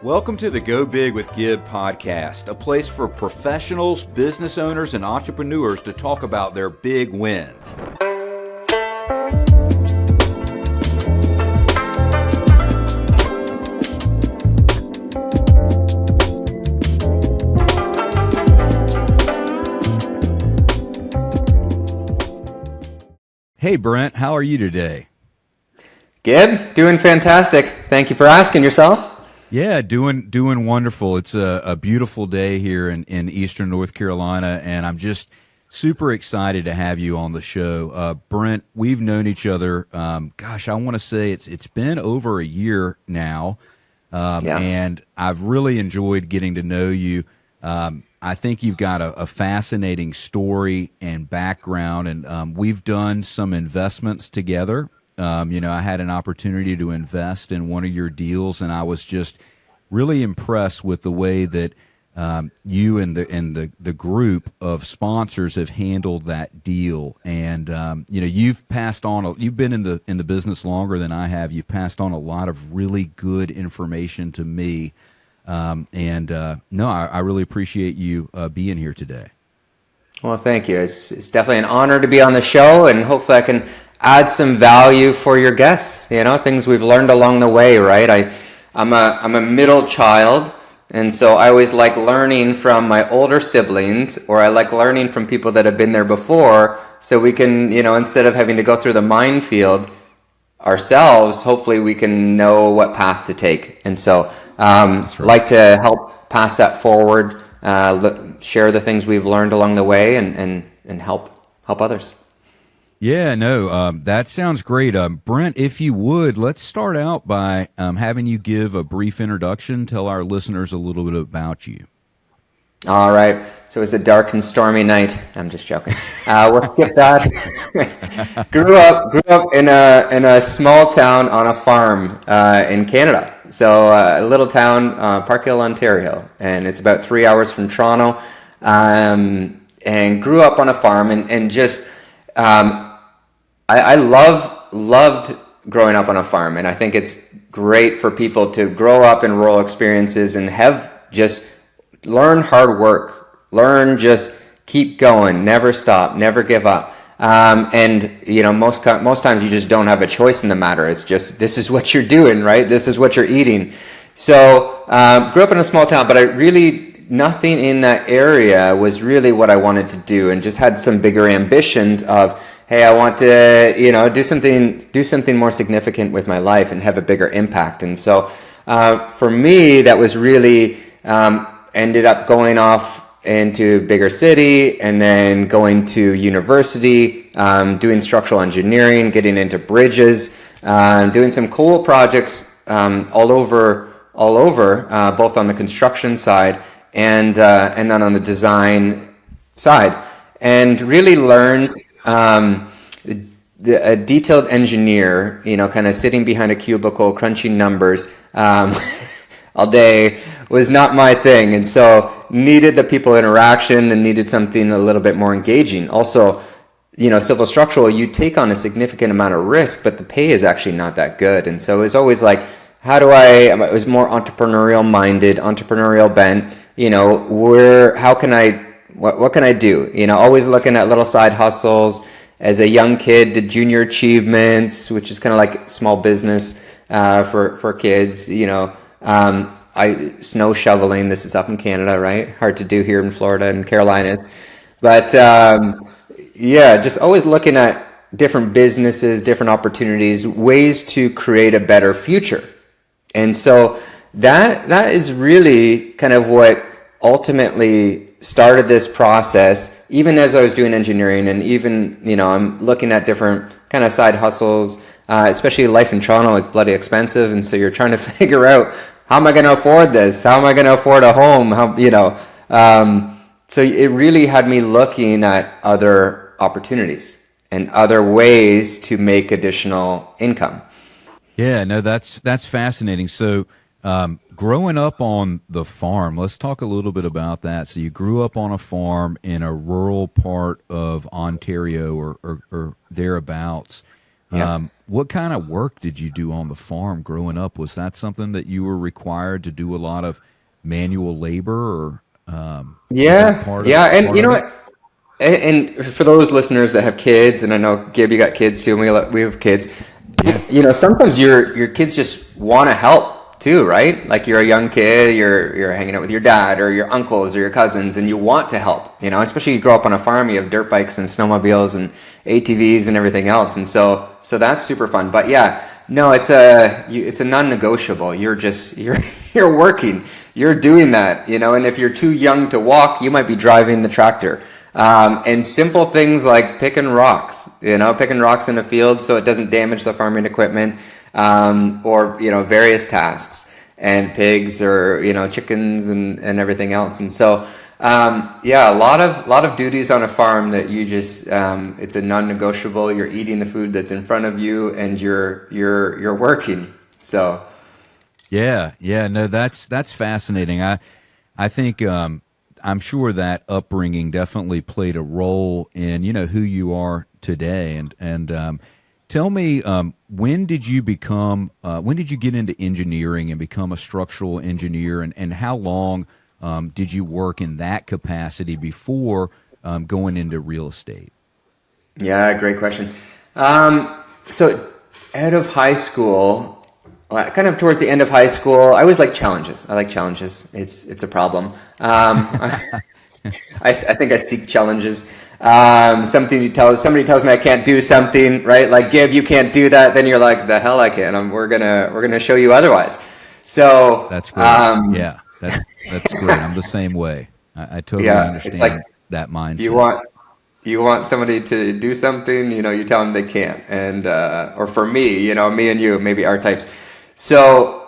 Welcome to the Go Big with Gib podcast, a place for professionals, business owners, and entrepreneurs to talk about their big wins. Hey Brent, how are you today? Gib, doing fantastic. Thank you for asking. Yourself? Yeah, doing wonderful. It's a beautiful day here in Eastern North Carolina, and I'm just super excited to have you on the show. Brent, we've known each other, I want to say it's been over a year now, and I've really enjoyed getting to know you. I think you've got a fascinating story and background, and we've done some investments together. I had an opportunity to invest in one of your deals, and I was just really impressed with the way that you and the group of sponsors have handled that deal. And you've passed on. You've been in the business longer than I have. You've passed on a lot of really good information to me. I really appreciate you being here today. Well, thank you. It's definitely an honor to be on the show, and hopefully I can add some value for your guests. Things we've learned along the way, right? I'm a middle child, and so I always like learning from my older siblings, or I like learning from people that have been there before, so we can, instead of having to go through the minefield ourselves, hopefully we can know what path to take. And so right. Like to help pass that forward, share the things we've learned along the way, and help others. Yeah, no, that sounds great. Brent, if you would, let's start out by having you give a brief introduction, tell our listeners a little bit about you. All right. So it's a dark and stormy night. I'm just joking. We'll skip that. Grew up in a small town on a farm in Canada. So a little town, Park Hill, Ontario, and it's about 3 hours from Toronto. And grew up on a farm, and just I loved growing up on a farm, and I think it's great for people to grow up in rural experiences and have just learn hard work, just keep going, never stop, never give up. Most times you just don't have a choice in the matter. It's just, this is what you're doing, right? This is what you're eating. So grew up in a small town, but nothing in that area was really what I wanted to do, and just had some bigger ambitions of, hey, I want to, do something more significant with my life and have a bigger impact. And so for me, that was really ended up going off into a bigger city, and then going to university, doing structural engineering, getting into bridges, doing some cool projects all over, both on the construction side and then on the design side, and really learned a detailed engineer, kind of sitting behind a cubicle crunching numbers all day was not my thing, and so needed the people interaction and needed something a little bit more engaging. Also, civil structural, you take on a significant amount of risk, but the pay is actually not that good. And so it was always like, it was more entrepreneurial minded, entrepreneurial bent, what can I do? Always looking at little side hustles. As a young kid, did junior achievements, which is kind of like small business for kids. Snow shoveling. This is up in Canada, right? Hard to do here in Florida and Carolinas. But just always looking at different businesses, different opportunities, ways to create a better future. And so that is really kind of what ultimately started this process. Even as I was doing engineering, and even, I'm looking at different kind of side hustles, especially life in Toronto is bloody expensive. And so you're trying to figure out, how am I going to afford this? How am I going to afford a home? So it really had me looking at other opportunities and other ways to make additional income. Yeah, no, that's fascinating. So growing up on the farm, let's talk a little bit about that. So you grew up on a farm in a rural part of Ontario or thereabouts. Yeah. What kind of work did you do on the farm growing up? Was that something that you were required to do a lot of manual labor, or was that Yeah, part of yeah, and part you know of it? what? And for those listeners that have kids, and I know Gib, you got kids too, and we have kids. Yeah. You know, sometimes your kids just want to help too, right? Like you're a young kid, you're hanging out with your dad or your uncles or your cousins, and you want to help. You know, especially you grow up on a farm, you have dirt bikes and snowmobiles and ATVs and everything else, and so that's super fun. But yeah, no, it's a non-negotiable. You're working, you're doing that, you know. And if you're too young to walk, you might be driving the tractor. And simple things like picking rocks, you know, picking rocks in the field so it doesn't damage the farming equipment, or, you know, various tasks, and pigs or, you know, chickens and everything else. And so, yeah, a lot of duties on a farm that you just, it's a non-negotiable. You're eating the food that's in front of you, and you're working. So, Yeah, yeah, no, that's fascinating. I think I'm sure that upbringing definitely played a role in who you are today. And tell me, when did you when did you get into engineering and become a structural engineer, and how long did you work in that capacity before going into real estate? yeah, great question. So out of high school, kind of towards the end of high school, I always like challenges. I like challenges. It's a problem. I think I seek challenges. Somebody tells me I can't do something, right? Like, Gib, you can't do that. Then you're like, the hell I can. We're gonna show you otherwise. So, That's great. Yeah, that's great. I'm the same way. I totally yeah, it's like understand that you mindset. want you want somebody to do something, you know, you tell them they can't. And or for me, you know, me and you, maybe our types. So,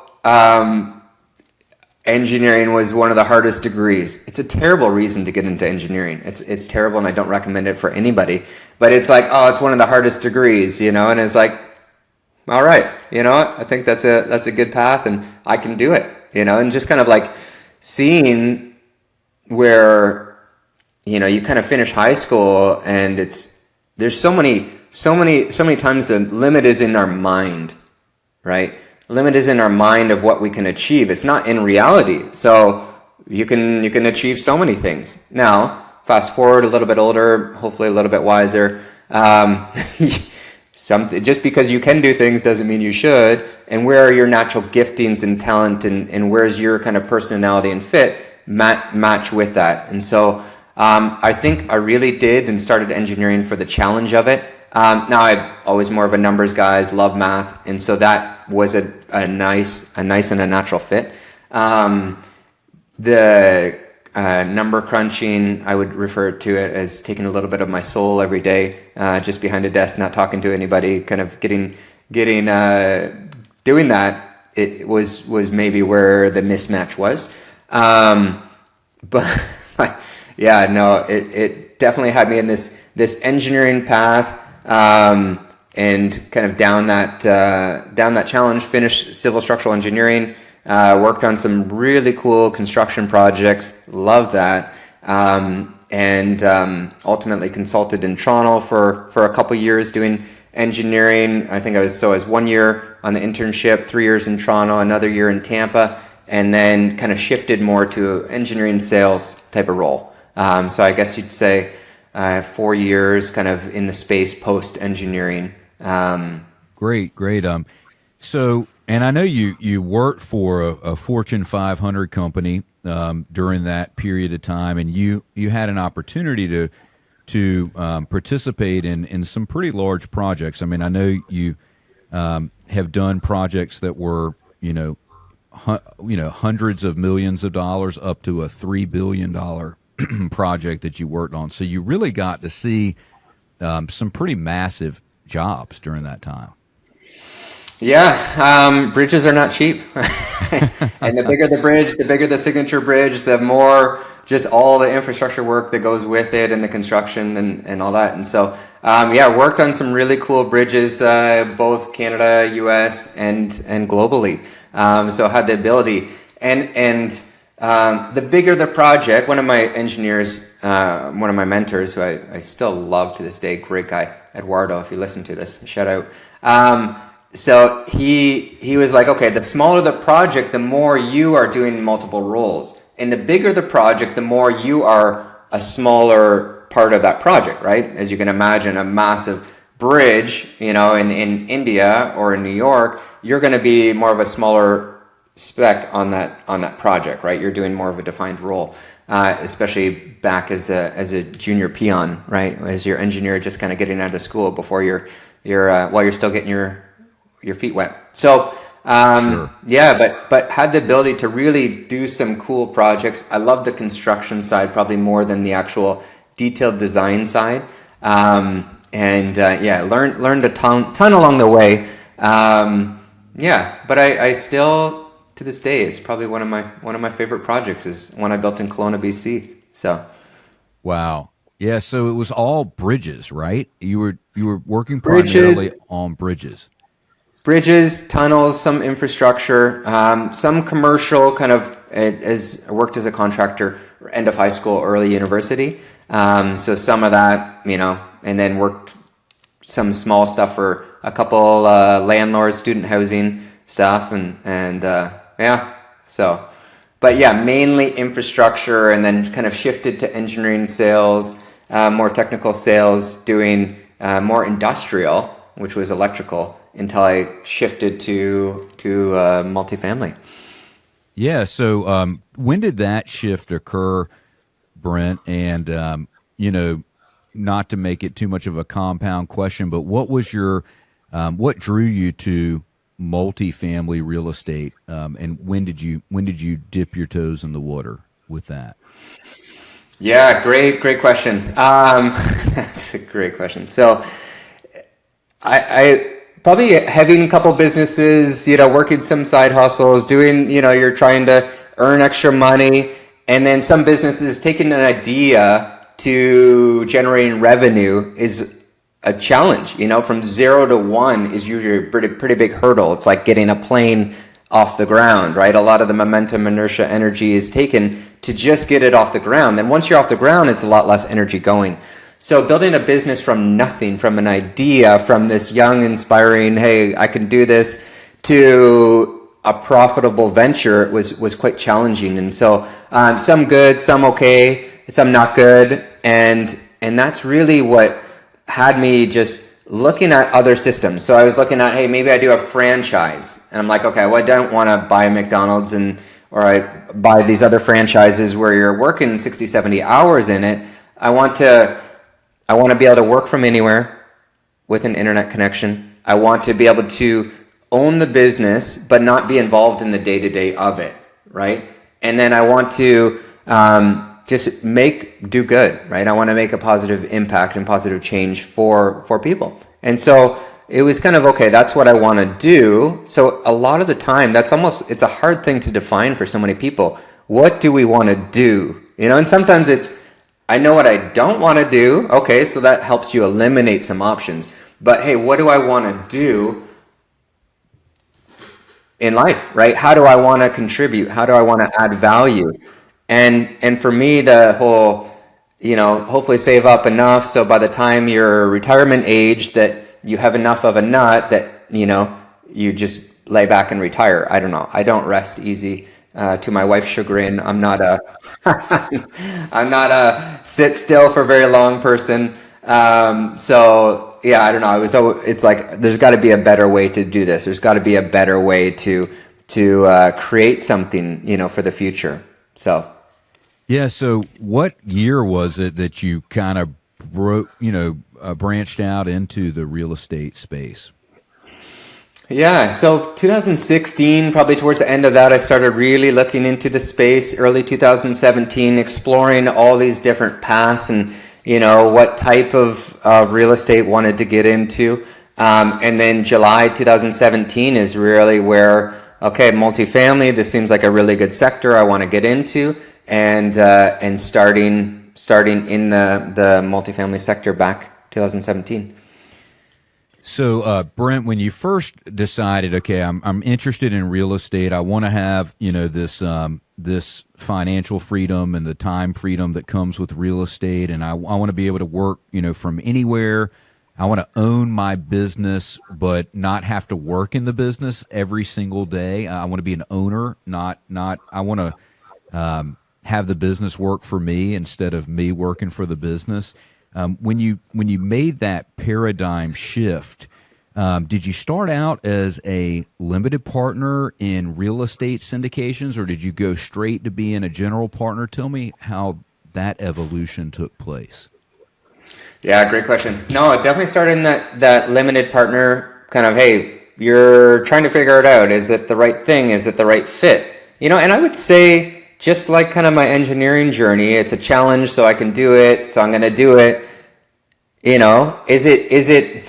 engineering was one of the hardest degrees. It's a terrible reason to get into engineering. It's terrible, and I don't recommend it for anybody. But it's like, oh, it's one of the hardest degrees, you know. And it's like, all right, you know what? I think that's a good path, and I can do it, you know. And just kind of like seeing where, you know, you kind of finish high school, and there's so many times the limit is in our mind, right? Limit is in our mind of what we can achieve. It's not in reality. So you can achieve so many things. Now, fast forward a little bit older, hopefully a little bit wiser. Just because you can do things doesn't mean you should. And where are your natural giftings and talent, and where's your kind of personality and fit match with that? And so I think I really did and started engineering for the challenge of it. Now I'm always more of a numbers guy, love math, and so that was a nice and a natural fit. The number crunching, I would refer to it as taking a little bit of my soul every day, just behind a desk, not talking to anybody, kind of getting doing that. It was maybe where the mismatch was, but yeah, no, it definitely had me in this engineering path. And kind of down that challenge, finished civil structural engineering, worked on some really cool construction projects, loved that, and ultimately consulted in Toronto for a couple years doing engineering. I think I was 1 year on the internship, 3 years in Toronto, another year in Tampa, and then kind of shifted more to engineering sales type of role. So I guess you'd say 4 years kind of in the space post engineering. Great. So, and I know you worked for a Fortune 500 company during that period of time, and you had an opportunity to participate in some pretty large projects. I mean, I know you have done projects that were hundreds of millions of dollars up to a $3 billion project that you worked on. So you really got to see some pretty massive jobs during that time. Yeah, bridges are not cheap. And the bigger the bridge, the bigger the signature bridge, the more just all the infrastructure work that goes with it and the construction and all that. And so, yeah, worked on some really cool bridges, both Canada, US, and globally. So I had the ability. And the bigger the project, one of my engineers, one of my mentors, who I still love to this day, great guy, Eduardo, if you listen to this, shout out. So he was like, okay, the smaller the project, the more you are doing multiple roles, and the bigger the project, the more you are a smaller part of that project, right? As you can imagine, a massive bridge, in India or in New York, you're going to be more of a smaller spec on that project, right? You're doing more of a defined role, especially back as a junior peon, right? As your engineer just kind of getting out of school before you're while you're still getting your feet wet. So Sure. yeah, but had the ability to really do some cool projects. I love the construction side probably more than the actual detailed design side. Yeah, learned a ton along the way. Yeah, but I still to this day it's probably one of my favorite projects is one I built in Kelowna, BC. So Wow. Yeah. So it was all bridges, right? You were working bridges, primarily on bridges. bridges, tunnels, some infrastructure, some commercial kind of as I worked as a contractor end of high school, early university. So some of that, and then worked some small stuff for a couple landlords, student housing stuff, and yeah. So, but yeah, mainly infrastructure, and then kind of shifted to engineering sales, more technical sales, doing more industrial, which was electrical, until I shifted to multifamily. Yeah. So when did that shift occur, Brent? And not to make it too much of a compound question, but what was what drew you to multifamily real estate, and when did you dip your toes in the water with that? Yeah, great question. That's a great question. So I probably having a couple businesses, working some side hustles, doing, you're trying to earn extra money, and then some businesses taking an idea to generating revenue is a challenge. From 0 to 1 is usually a pretty big hurdle. It's like getting a plane off the ground, right? A lot of the momentum, inertia, energy is taken to just get it off the ground. Then once you're off the ground, it's a lot less energy going. So building a business from nothing, from an idea, from this young, inspiring, hey, I can do this, to a profitable venture was quite challenging. And so some good, some okay, some not good. And that's really what had me just looking at other systems. So I was looking at, hey, maybe I do a franchise. And I'm like, okay, well, I don't want to buy a McDonald's or I buy these other franchises where you're working 60, 70 hours in it. I want to be able to work from anywhere with an internet connection. I want to be able to own the business, but not be involved in the day-to-day of it, right? And then I want to just do good, right? I want to make a positive impact and positive change for people. And so it was kind of, okay, that's what I want to do. So a lot of the time, it's a hard thing to define for so many people. What do we want to do? And sometimes I know what I don't want to do. Okay, so that helps you eliminate some options. But hey, what do I want to do in life, right? How do I want to contribute? How do I want to add value? And for me, the whole, hopefully save up enough so by the time you're retirement age that you have enough of a nut that, you just lay back and retire. I don't know. I don't rest easy. To my wife's chagrin, I'm not a I'm not a sit still for very long person. So yeah, I don't know. It's like there's got to be a better way to do this. There's got to be a better way to create something, for the future. So Yeah. So what year was it that you kind of branched out into the real estate space? yeah, so 2016, probably towards the end of that, I started really looking into the space. Early 2017, exploring all these different paths and what type of real estate wanted to get into. And then July 2017 is really where, okay, multifamily, this seems like a really good sector I want to get into, and starting in the multifamily sector back 2017. So, Brent, when you first decided, okay, I'm interested in real estate, I want to have this financial freedom and the time freedom that comes with real estate, and I want to be able to work from anywhere, I want to own my business, but not have to work in the business every single day. I want to be an owner, not. I want to have the business work for me instead of me working for the business. When you made that paradigm shift, did you start out as a limited partner in real estate syndications, or did you go straight to being a general partner? Tell me how that evolution took place. Yeah, great question. No, it definitely started in that limited partner kind of, hey, you're trying to figure it out. Is it the right thing? Is it the right fit? And I would say just like kind of my engineering journey, it's a challenge, so I can do it, so I'm going to do it. Is it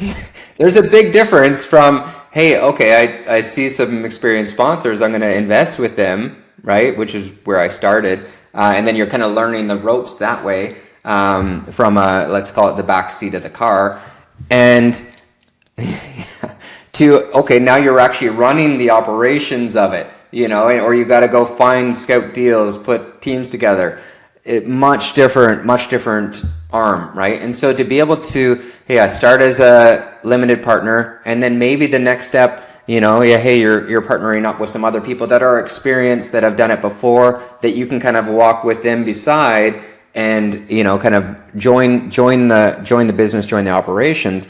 there's a big difference from, hey, okay, I see some experienced sponsors, I'm going to invest with them, right? Which is where I started. And then you're kind of learning the ropes that way, from let's call it the back seat of the car. And to, okay, now you're actually running the operations of it, or you got to go find scout deals, put teams together. Much different arm, right? And so to be able to, hey, I start as a limited partner, and then maybe the next step, hey, you're partnering up with some other people that are experienced, that have done it before, that you can kind of walk with them beside, and kind of join the business, join the operations,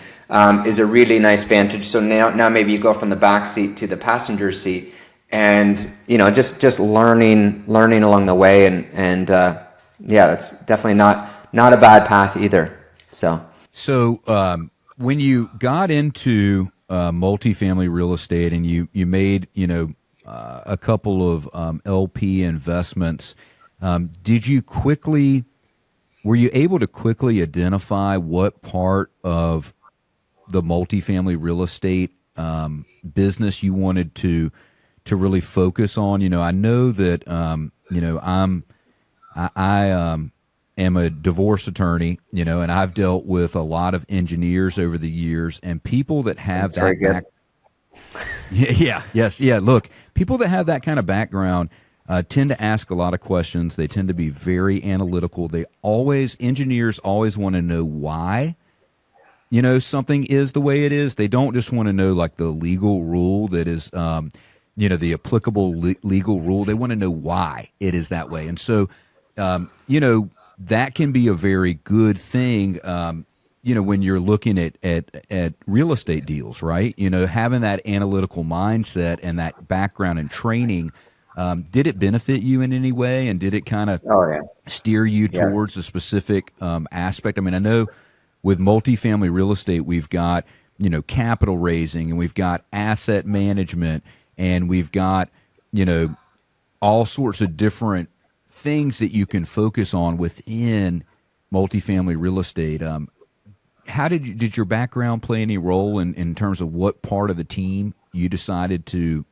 is a really nice vantage. So now maybe you go from the back seat to the passenger seat, and just learning along the way, and yeah, that's definitely not a bad path either. So when you got into multifamily real estate, and you made a couple of LP investments, were you able to quickly identify what part of the multifamily real estate business you wanted to really focus on? I know that I am a divorce attorney, and I've dealt with a lot of engineers over the years, and people that have That's very good. Yeah. Look, people that have that kind of background tend to ask a lot of questions. They tend to be very analytical. Engineers always want to know why, something is the way it is. They don't just want to know like the legal rule that is, the applicable legal rule. They want to know why it is that way. And so, that can be a very good thing, when you're looking at real estate deals, right? Having that analytical mindset and that background and training, did it benefit you in any way? And did it kind of steer you towards a specific aspect? I mean, I know with multifamily real estate, we've got, capital raising, and we've got asset management, and we've got, all sorts of different things that you can focus on within multifamily real estate. How did your background play any role in terms of what part of the team you decided to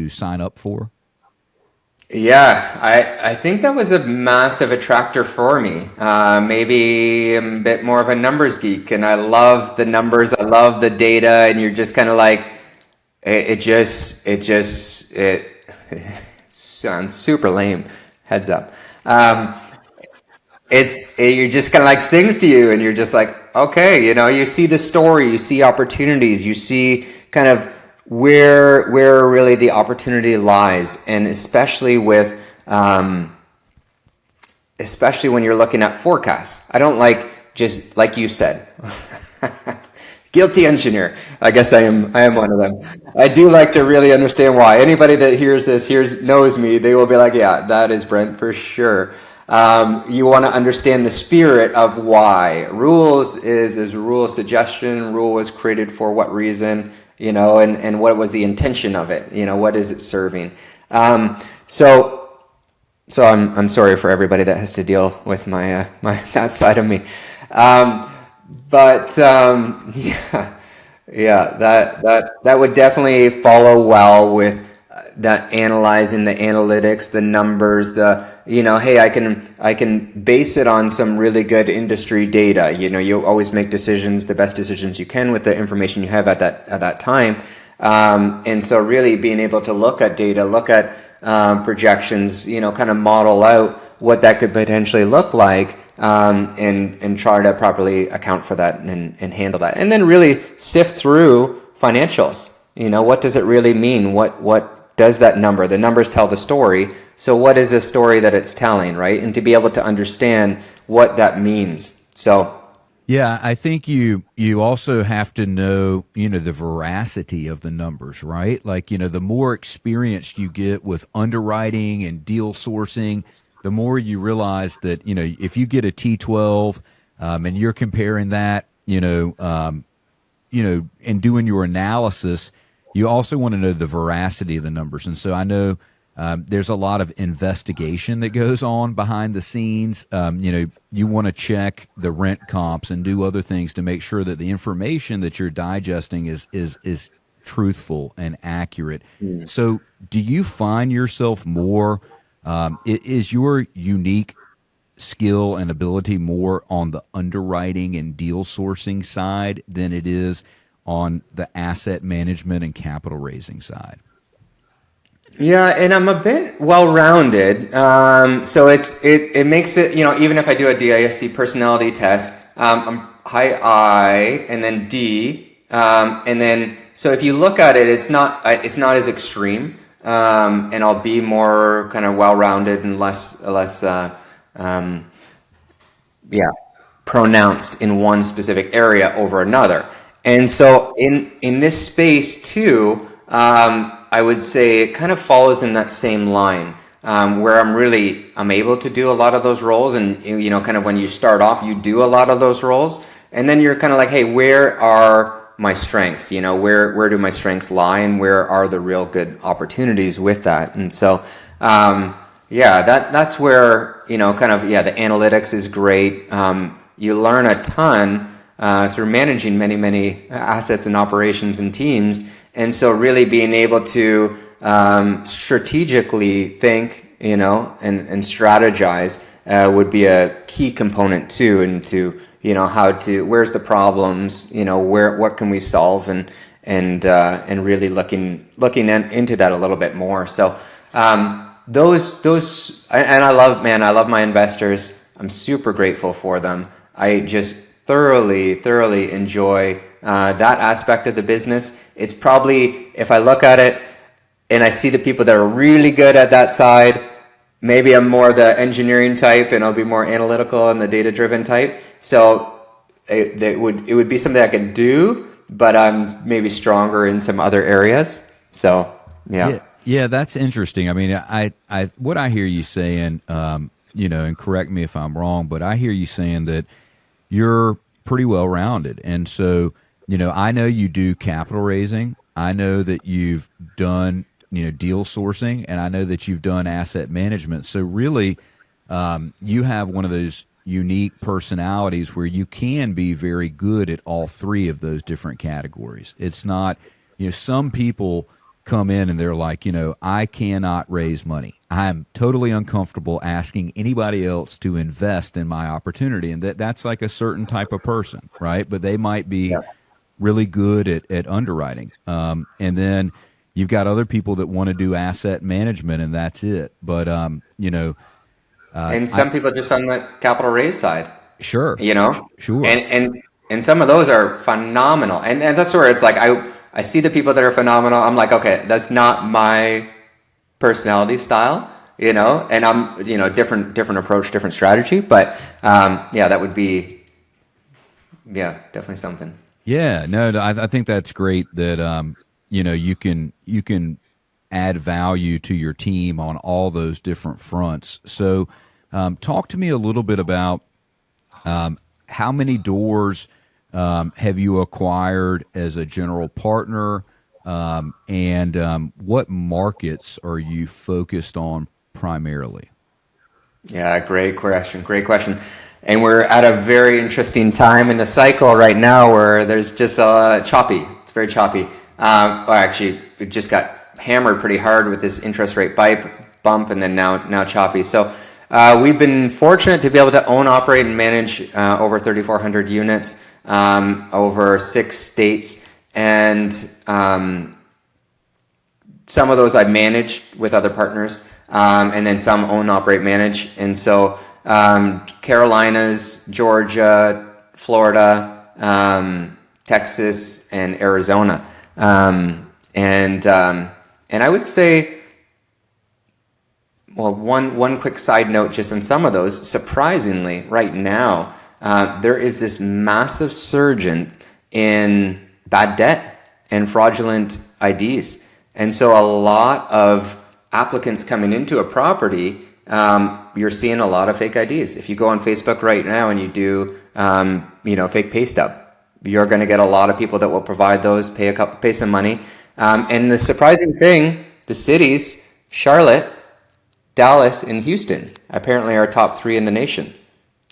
sign up for? Yeah, I think that was a massive attractor for me. Maybe I'm a bit more of a numbers geek, and I love the numbers. I love the data, and you're just kind of like, it sounds super lame. Heads up. You're just kind of like sings to you, and you're just like, okay, you see the story, you see opportunities, you see kind of where really the opportunity lies, and especially when you're looking at forecasts. I don't like, just like you said, guilty engineer. I guess I am one of them. I do like to really understand why. Anybody that hears knows me. They will be like, yeah, that is Brent for sure. You want to understand the spirit of why. Rules is rule suggestion. Rule was created for what reason, and what was the intention of it? What is it serving? So I'm sorry for everybody that has to deal with my that side of me. That would definitely follow well with that analyzing the analytics, the numbers, hey, I can base it on some really good industry data. You always make decisions, the best decisions you can with the information you have at that time. And so really being able to look at data, look at projections, kind of model out what that could potentially look like, and try to properly account for that and handle that. And then really sift through financials. What does it really mean? What does that number? The numbers tell the story. So what is the story that it's telling, right? And to be able to understand what that means. So Yeah, I think you also have to know, the veracity of the numbers, right? Like, the more experienced you get with underwriting and deal sourcing, the more you realize that, if you get a T12 and you're comparing that, and doing your analysis, you also want to know the veracity of the numbers. And so I know there's a lot of investigation that goes on behind the scenes. You want to check the rent comps and do other things to make sure that the information that you're digesting is truthful and accurate. So, do you find yourself more? Is your unique skill and ability more on the underwriting and deal sourcing side than it is on the asset management and capital raising side? yeah, and I'm a bit well-rounded. So it makes it, even if I do a DISC personality test, I'm high I and then D, and then so if you look at it, it's not as extreme, and I'll be more kind of well-rounded and less yeah, pronounced in one specific area over another. And so in this space too, I would say it kind of follows in that same line, where I'm able to do a lot of those roles, and kind of when you start off, you do a lot of those roles, and then you're kind of like, hey, where are my strengths? Where do my strengths lie, and where are the real good opportunities with that? And so, yeah, that's where the analytics is great. You learn a ton through managing many assets and operations and teams, and so really being able to strategically think, and strategize would be a key component too, into where's the problems, what can we solve, and really looking into that a little bit more. So. Those and I love my investors. I'm super grateful for them. I just thoroughly enjoy that aspect of the business. It's probably, if I look at it and I see the people that are really good at that side, maybe I'm more the engineering type and I'll be more analytical and the data-driven type. So it would be something I could do, but I'm maybe stronger in some other areas. So yeah. Yeah, that's interesting. I mean, I what I hear you saying, and correct me if I'm wrong, but I hear you saying that you're pretty well rounded. And so, I know you do capital raising. I know that you've done, deal sourcing, and I know that you've done asset management. So really, you have one of those unique personalities where you can be very good at all three of those different categories. It's not, some people come in and they're like, I cannot raise money. I'm totally uncomfortable asking anybody else to invest in my opportunity. And that's like a certain type of person, right? But they might be really good at underwriting. And then you've got other people that want to do asset management, and that's it. But, and some people just on the capital raise side, sure, sure. And some of those are phenomenal. And that's where it's like, I see the people that are phenomenal. I'm like, okay, that's not my personality style, and I'm, different approach, different strategy. But that would be, definitely something. Yeah, no, I think that's great that you can add value to your team on all those different fronts. So, talk to me a little bit about how many doors have you acquired as a general partner, and what markets are you focused on primarily? Yeah, great question. And we're at a very interesting time in the cycle right now where there's just choppy. It's very choppy. Actually, we just got hammered pretty hard with this interest rate bump, and then now choppy. So we've been fortunate to be able to own, operate, and manage over 3,400 units. Over 6 states, and some of those I've managed with other partners, and then some own, operate, manage. And so Carolinas, Georgia, Florida, Texas, and Arizona. And I would say, well, one quick side note just on some of those, surprisingly, right now, there is this massive surge in bad debt and fraudulent IDs. And so a lot of applicants coming into a property, you're seeing a lot of fake IDs. If you go on Facebook right now and you do, fake pay stub, you're going to get a lot of people that will provide those, pay some money. And the surprising thing, the cities, Charlotte, Dallas, and Houston apparently are top 3 in the nation.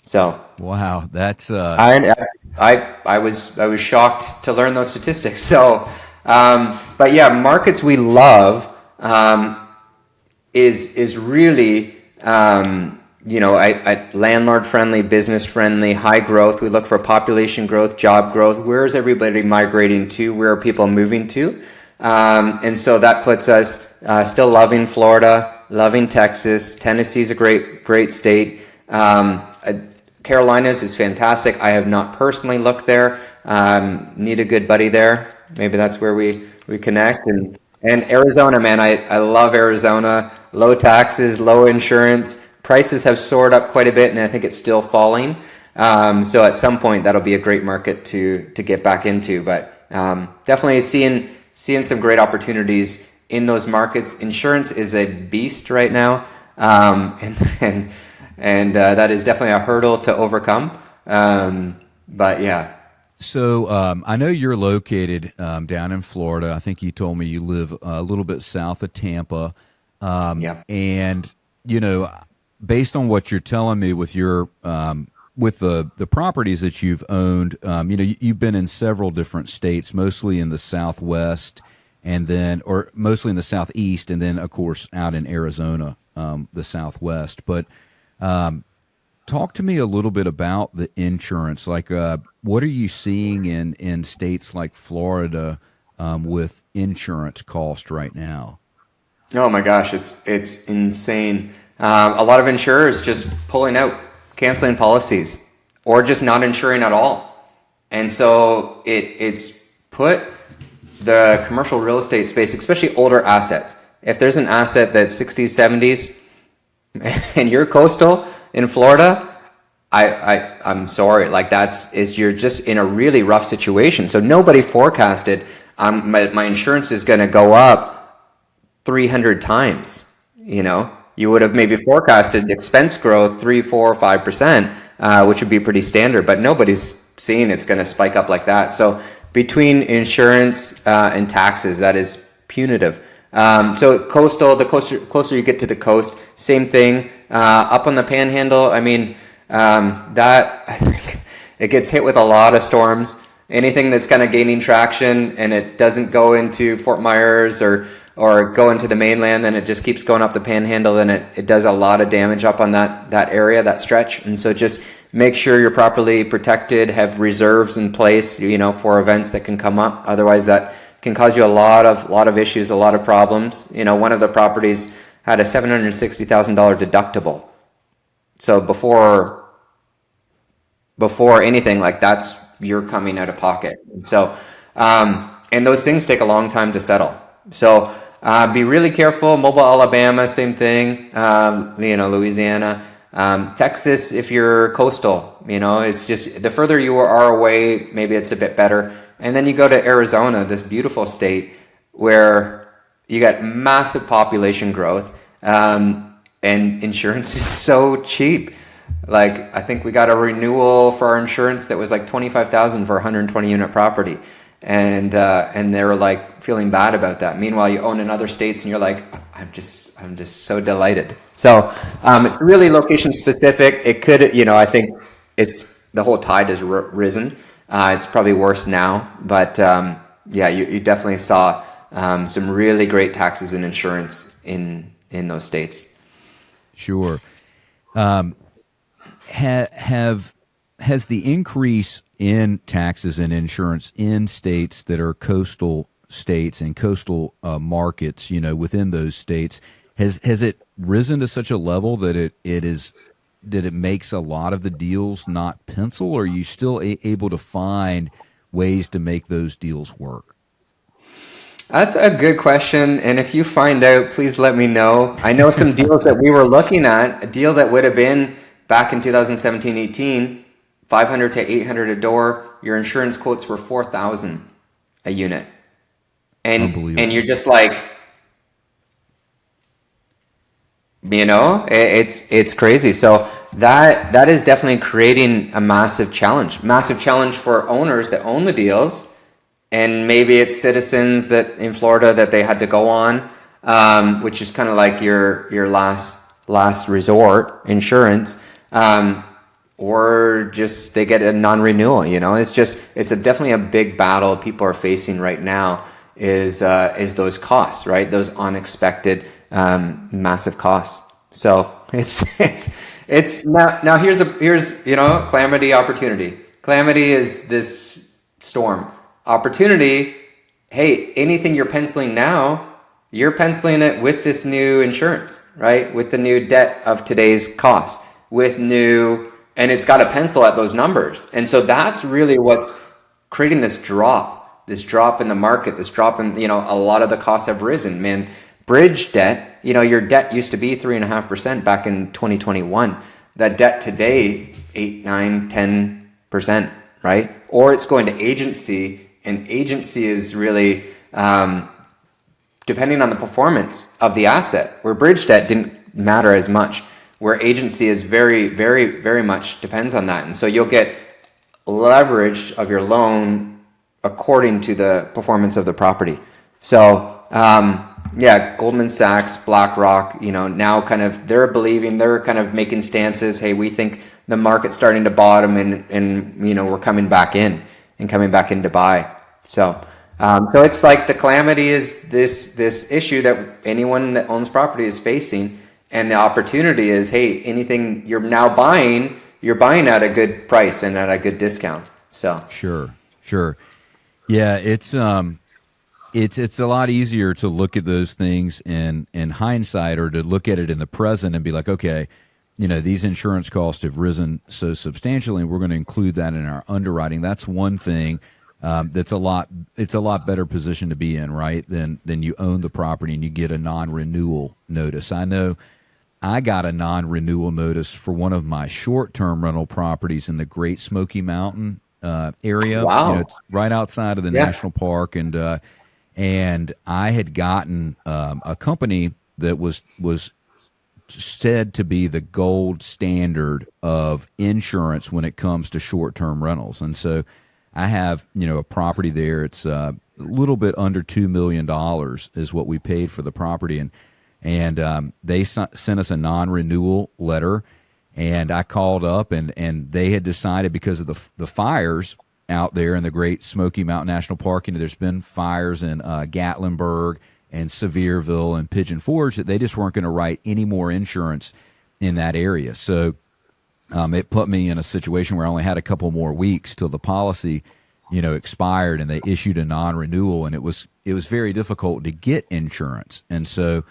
So wow, that's I was shocked to learn those statistics. So, but yeah, markets we love is really landlord friendly, business friendly, high growth. We look for population growth, job growth. Where is everybody migrating to? Where are people moving to? And so that puts us still loving Florida, loving Texas. Tennessee's a great state. Carolinas is fantastic. I have not personally looked there. Need a good buddy there. Maybe that's where we connect. And Arizona, man, I love Arizona. Low taxes, low insurance. Prices have soared up quite a bit, and I think it's still falling. So at some point, that'll be a great market to get back into. But definitely seeing some great opportunities in those markets. Insurance is a beast right now, and that is definitely a hurdle to overcome. But yeah. So I know you're located down in Florida. I think you told me you live a little bit south of Tampa. Yeah. And based on what you're telling me with your with the properties that you've owned, you've been in several different states, mostly in the Southwest, or mostly in the Southeast, and then of course out in Arizona, the Southwest. But talk to me a little bit about the insurance. Like, what are you seeing in states like Florida with insurance cost right now? Oh my gosh, it's insane. A lot of insurers just pulling out, canceling policies, or just not insuring at all. And so it's put the commercial real estate space, especially older assets. If there's an asset that's 60s, 70s, and you're coastal in Florida, I'm sorry, like you're just in a really rough situation. So nobody forecasted my insurance is going to go up 300 times. You would have maybe forecasted expense growth 3, 4, 5%, which would be pretty standard, but nobody's seeing it's going to spike up like that. So between insurance and taxes, that is punitive. So coastal, the closer you get to the coast, same thing. Up on the Panhandle, I mean, that I think it gets hit with a lot of storms. Anything that's kind of gaining traction and it doesn't go into Fort Myers or go into the mainland, then it just keeps going up the Panhandle, and it does a lot of damage up on that area, that stretch. And so just make sure you're properly protected, have reserves in place, for events that can come up. Otherwise, that can cause you a lot of issues, a lot of problems. One of the properties had a $760,000 deductible. So before anything, like you're coming out of pocket. And so, and those things take a long time to settle. So be really careful. Mobile, Alabama, same thing. Louisiana, Texas, if you're coastal, it's just the further you are away, maybe it's a bit better. And then you go to Arizona, this beautiful state where you got massive population growth, and insurance is so cheap. Like, I think we got a renewal for our insurance that was like $25,000 for a 120 unit property. And they were like feeling bad about that. Meanwhile, you own in other states and you're like, I'm just so delighted. So, it's really location specific. It could, I think the whole tide has risen. It's probably worse now, but, you definitely saw, some really great taxes and insurance in those states. Sure. Has the increase in taxes and insurance in states that are coastal states and coastal markets, within those states, has it risen to such a level that it is that it makes a lot of the deals not pencil, or are you still able to find ways to make those deals work? That's a good question. And if you find out, please let me know. I know some deals that we were looking at, a deal that would have been back in 2017, 18, 500 to 800 a door. Your insurance quotes were 4,000 a unit. And you're Unbelievable. just like, it's crazy. So that is definitely creating a massive challenge for owners that own the deals. And maybe it's citizens that in Florida that they had to go on, which is kind of like your last resort insurance, or just they get a non-renewal. It's definitely a big battle people are facing right now. Is those costs, right? Those unexpected massive costs. So it's now here's calamity, opportunity. Calamity is this storm. Opportunity, hey, anything you're penciling now, you're penciling it with this new insurance, right? With the new debt of today's cost, and it's got to pencil at those numbers. And so that's really what's creating this drop in the market, this drop in, a lot of the costs have risen, man. Bridge debt, your debt used to be 3.5% back in 2021. That debt today, 8, 9, 10%, right? Or it's going to agency. And agency is really depending on the performance of the asset, where bridge debt didn't matter as much, where agency is very, very, very much depends on that. And so you'll get leverage of your loan according to the performance of the property. So, Goldman Sachs, BlackRock, now they're kind of making stances. Hey, we think the market's starting to bottom and we're coming back in to buy. So it's like the calamity is this issue that anyone that owns property is facing, and the opportunity is, hey, anything you're now buying, you're buying at a good price and at a good discount. So Sure. Yeah, it's a lot easier to look at those things in hindsight, or to look at it in the present and be like, okay, these insurance costs have risen so substantially, and we're going to include that in our underwriting. That's one thing. It's a lot better position to be in, right? Than you own the property and you get a non-renewal notice. I know I got a non-renewal notice for one of my short-term rental properties in the Great Smoky Mountain area. wow, It's right outside of the national park, and I had gotten a company that was said to be the gold standard of insurance when it comes to short-term rentals. And so I have, a property there. It's a little bit under $2 million is what we paid for the property. And they sent us a non-renewal letter, and I called up, and they had decided, because of the fires out there in the Great Smoky Mountain National Park, there's been fires in Gatlinburg and Sevierville and Pigeon Forge, that they just weren't going to write any more insurance in that area. So it put me in a situation where I only had a couple more weeks till the policy, expired, and they issued a non-renewal, and it was very difficult to get insurance. And so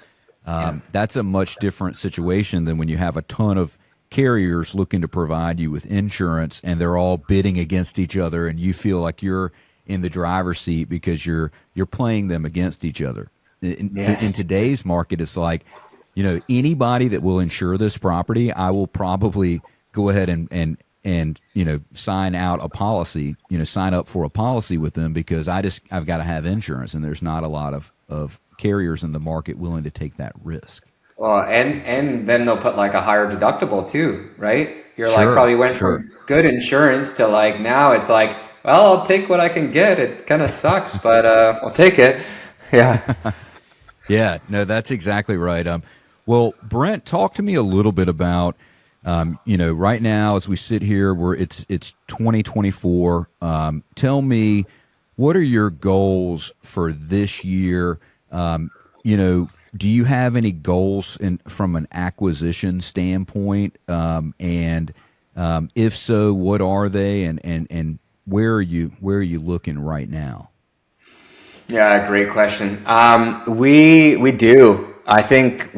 that's a much different situation than when you have a ton of carriers looking to provide you with insurance, and they're all bidding against each other, and you feel like you're in the driver's seat because you're playing them against each other. In today's market, it's like, anybody that will insure this property, I will probably go ahead and sign out a policy, sign up for a policy with them, because I've got to have insurance, and there's not a lot of carriers in the market willing to take that risk. well, and then they'll put like a higher deductible too, right? You're like probably went from good insurance to like now it's like, well, I'll take what I can get. It kind of sucks, but I'll take it. Yeah. Yeah, no, that's exactly right. Well, Brent, talk to me a little bit about, right now as we sit here, it's 2024. Tell me, what are your goals for this year? Do you have any goals from an acquisition standpoint? And if so, what are they? And where are you looking right now? Yeah, great question. We do. I think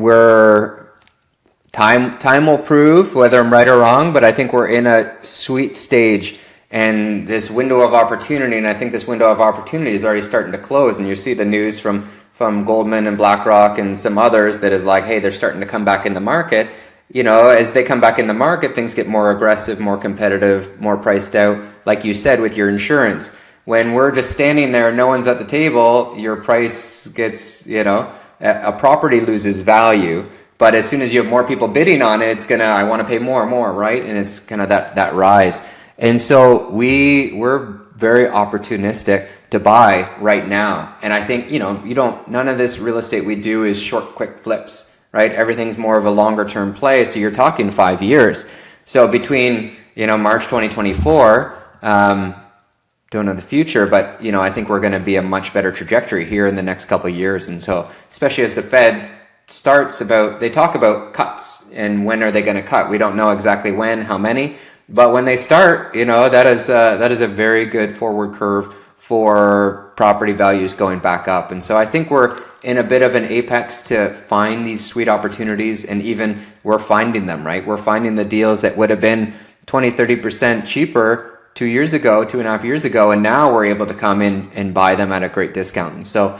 time will prove whether I'm right or wrong, but I think we're in a sweet stage and this window of opportunity, and I think this window of opportunity is already starting to close. And you see the news from Goldman and BlackRock and some others that is like, hey, they're starting to come back in the market. As they come back in the market, things get more aggressive, more competitive, more priced out. Like you said, with your insurance, when we're just standing there, no one's at the table, your price gets, a property loses value. But as soon as you have more people bidding on it, it's I want to pay more, right? And it's kind of that rise. And so we're very opportunistic to buy right now. And I think, none of this real estate we do is short, quick flips, right? Everything's more of a longer term play. So you're talking 5 years. So between, March 2024, don't know the future, but, I think we're going to be a much better trajectory here in the next couple of years. And so, especially as the Fed they talk about cuts and when are they going to cut? We don't know exactly when, how many, but when they start, that is a very good forward curve for property values going back up. And so I think we're in a bit of an apex to find these sweet opportunities, and even we're finding them, right? We're finding the deals that would have been 20-30% cheaper 2.5 years ago, and now we're able to come in and buy them at a great discount. And so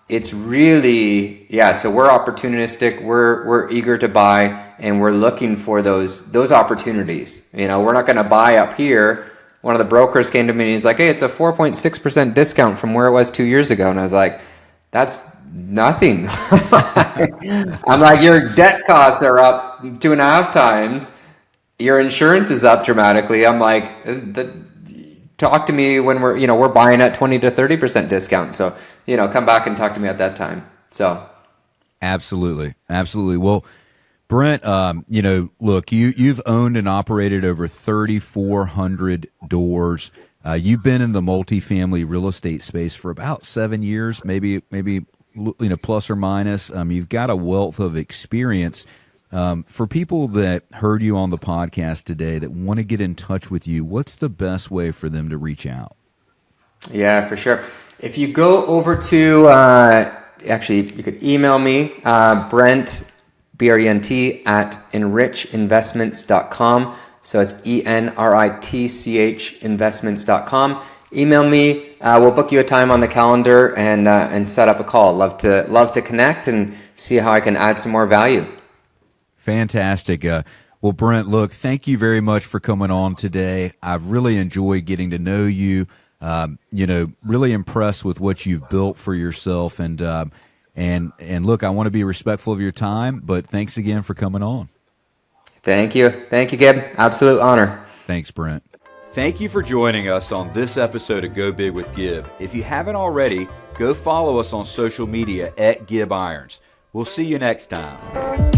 it's really, so we're opportunistic, we're eager to buy, and we're looking for those opportunities. We're not going to buy up here. One of the brokers came to me and he's like, hey, it's a 4.6% discount from where it was 2 years ago. And I was like, that's nothing. I'm like, your debt costs are up 2.5 times. Your insurance is up dramatically. I'm like, talk to me when we're buying at 20-30% discount. So, come back and talk to me at that time. So. Absolutely. Well, Brent, look, you've owned and operated over 3,400 doors. You've been in the multifamily real estate space for about 7 years, maybe plus or minus. You've got a wealth of experience. For people that heard you on the podcast today that want to get in touch with you, what's the best way for them to reach out? Yeah, for sure. If you go over to, actually, you could email me, Brent, BRENT, at enrichinvestments.com. So it's ENRITCH investments.com. Email me. We'll book you a time on the calendar and set up a call. Love to connect and see how I can add some more value. Fantastic. Well, Brent, look, thank you very much for coming on today. I've really enjoyed getting to know you. Really impressed with what you've built for yourself, and look, I want to be respectful of your time, but thanks again for coming on. Thank you, Gib. Absolute honor. Thanks, Brent. Thank you for joining us on this episode of Go Big with Gib. If you haven't already, go follow us on social media at Gib Irons. We'll see you next time.